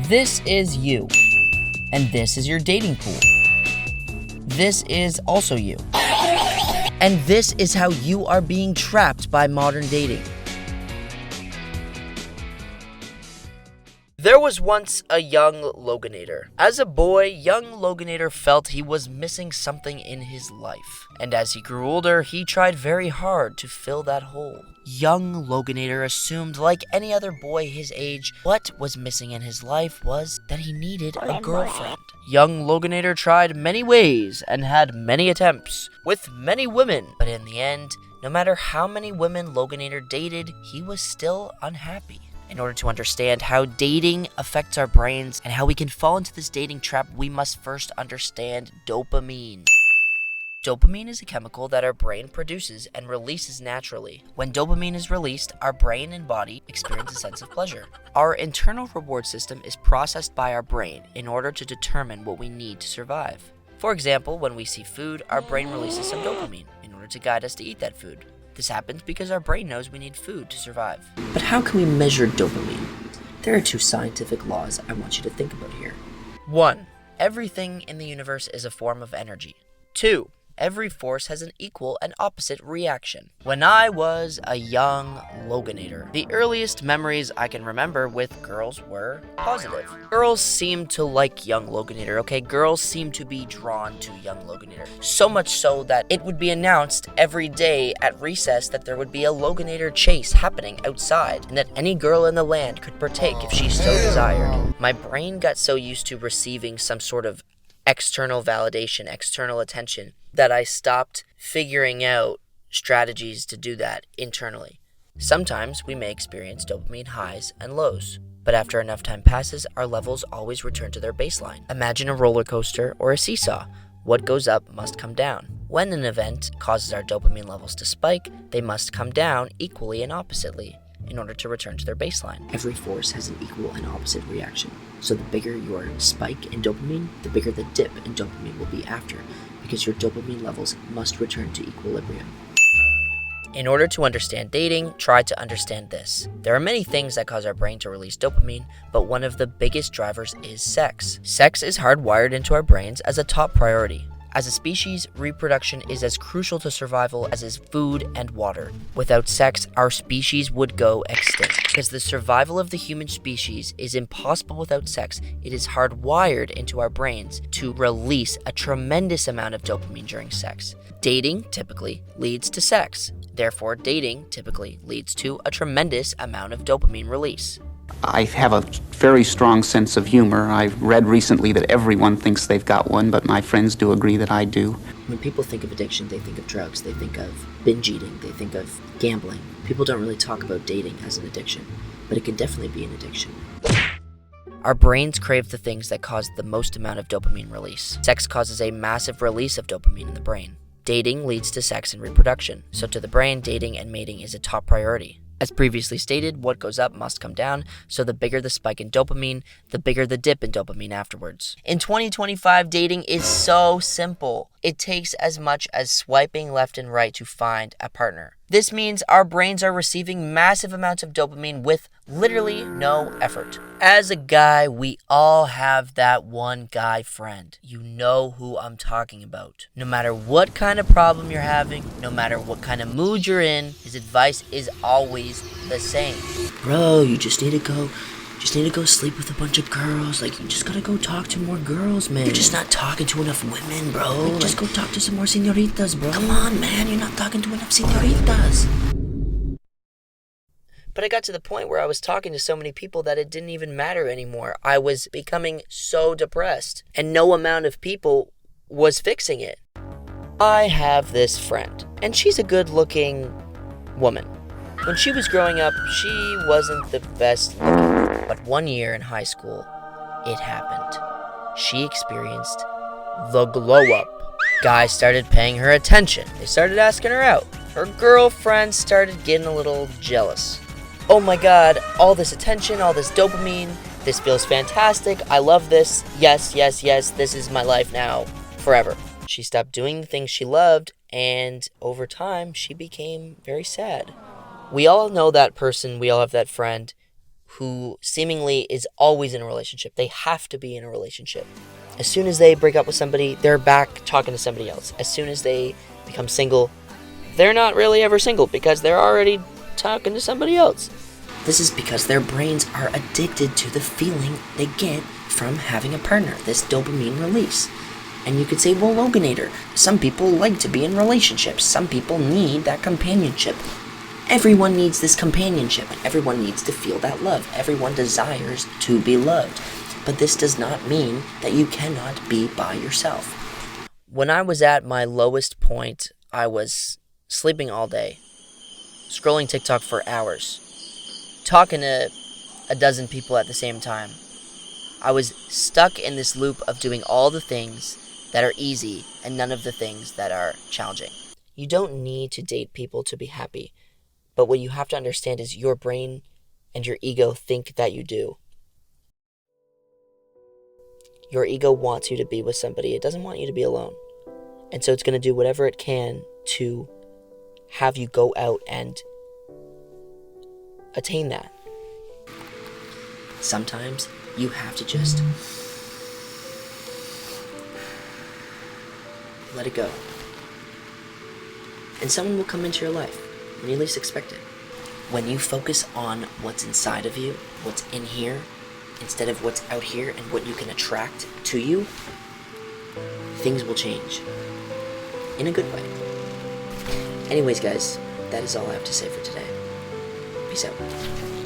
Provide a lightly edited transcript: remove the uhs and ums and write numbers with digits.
This is you, and this is your dating pool. This is also you. And this is how you are being trapped by modern dating. There was once a young Loganator. As a boy, young Loganator felt he was missing something in his life. And as he grew older, he tried very hard to fill that hole. Young Loganator assumed, like any other boy his age, what was missing in his life was that he needed a girlfriend. Young Loganator tried many ways and had many attempts with many women, but in the end, no matter how many women Loganator dated, he was still unhappy. In order to understand how dating affects our brains and how we can fall into this dating trap, we must first understand dopamine. Dopamine is a chemical that our brain produces and releases naturally. When dopamine is released, our brain and body experience a sense of pleasure. Our internal reward system is processed by our brain in order to determine what we need to survive. For example, when we see food, our brain releases some dopamine in order to guide us to eat that food. This happens because our brain knows we need food to survive. But how can we measure dopamine? There are two scientific laws I want you to think about here. 1. Everything in the universe is a form of energy. 2. Every force has an equal and opposite reaction. When I was a young Loganator, the earliest memories I can remember with girls were positive. Girls seemed to like young Loganator, okay? Girls seemed to be drawn to young Loganator. So much so that it would be announced every day at recess that there would be a Loganator chase happening outside, and that any girl in the land could partake if she so desired. My brain got so used to receiving some sort of external validation, external attention, that I stopped figuring out strategies to do that internally. Sometimes we may experience dopamine highs and lows, but after enough time passes, our levels always return to their baseline. Imagine a roller coaster or a seesaw. What goes up must come down. When an event causes our dopamine levels to spike, they must come down equally and oppositely in order to return to their baseline. Every force has an equal and opposite reaction. So the bigger your spike in dopamine, the bigger the dip in dopamine will be after, because your dopamine levels must return to equilibrium. In order to understand dating, try to understand this. There are many things that cause our brain to release dopamine, but one of the biggest drivers is sex. Sex is hardwired into our brains as a top priority. As a species, reproduction is as crucial to survival as is food and water. Without sex, our species would go extinct. Because the survival of the human species is impossible without sex, it is hardwired into our brains to release a tremendous amount of dopamine during sex. Dating typically leads to sex. Therefore, dating typically leads to a tremendous amount of dopamine release. I have a very strong sense of humor. I've read recently that everyone thinks they've got one, but my friends do agree that I do. When people think of addiction, they think of drugs, they think of binge eating, they think of gambling. People don't really talk about dating as an addiction, but it can definitely be an addiction. Our brains crave the things that cause the most amount of dopamine release. Sex causes a massive release of dopamine in the brain. Dating leads to sex and reproduction, so to the brain, dating and mating is a top priority. As previously stated, what goes up must come down, so the bigger the spike in dopamine, the bigger the dip in dopamine afterwards. In 2025, dating is so simple. It takes as much as swiping left and right to find a partner. This means our brains are receiving massive amounts of dopamine with literally no effort. As a guy, we all have that one guy friend. You know who I'm talking about. No matter what kind of problem you're having, no matter what kind of mood you're in, his advice is always the same. Bro, you just need to go sleep with a bunch of girls. Like, you just gotta go talk to more girls, man. You're just not talking to enough women, bro. Like, just go talk to some more senoritas, bro. Come on, man, you're not talking to enough senoritas. But I got to the point where I was talking to so many people that it didn't even matter anymore. I was becoming so depressed, and no amount of people was fixing it. I have this friend, and she's a good-looking woman. When she was growing up, she wasn't the best looking. But one year in high school, it happened. She experienced the glow-up. Guys started paying her attention. They started asking her out. Her girlfriend started getting a little jealous. Oh my god, all this attention, all this dopamine. This feels fantastic. I love this. Yes, yes, yes, this is my life now. Forever. She stopped doing the things she loved, and over time, she became very sad. We all know that person, we all have that friend who seemingly is always in a relationship. They have to be in a relationship. As soon as they break up with somebody, they're back talking to somebody else. As soon as they become single, they're not really ever single because they're already talking to somebody else. This is because their brains are addicted to the feeling they get from having a partner, this dopamine release. And you could say, well, Loganator, some people like to be in relationships. Some people need that companionship. Everyone needs this companionship. Everyone needs to feel that love. Everyone desires to be loved. But this does not mean that you cannot be by yourself. When I was at my lowest point, I was sleeping all day, scrolling TikTok for hours, talking to a dozen people at the same time. I was stuck in this loop of doing all the things that are easy and none of the things that are challenging. You don't need to date people to be happy, but what you have to understand is your brain and your ego think that you do. Your ego wants you to be with somebody. It doesn't want you to be alone. And so it's going to do whatever it can to have you go out and attain that. Sometimes you have to just let it go. And someone will come into your life when you least expect it. When you focus on what's inside of you, what's in here, instead of what's out here and what you can attract to you, things will change. In a good way. Anyways, guys, that is all I have to say for today. Peace out.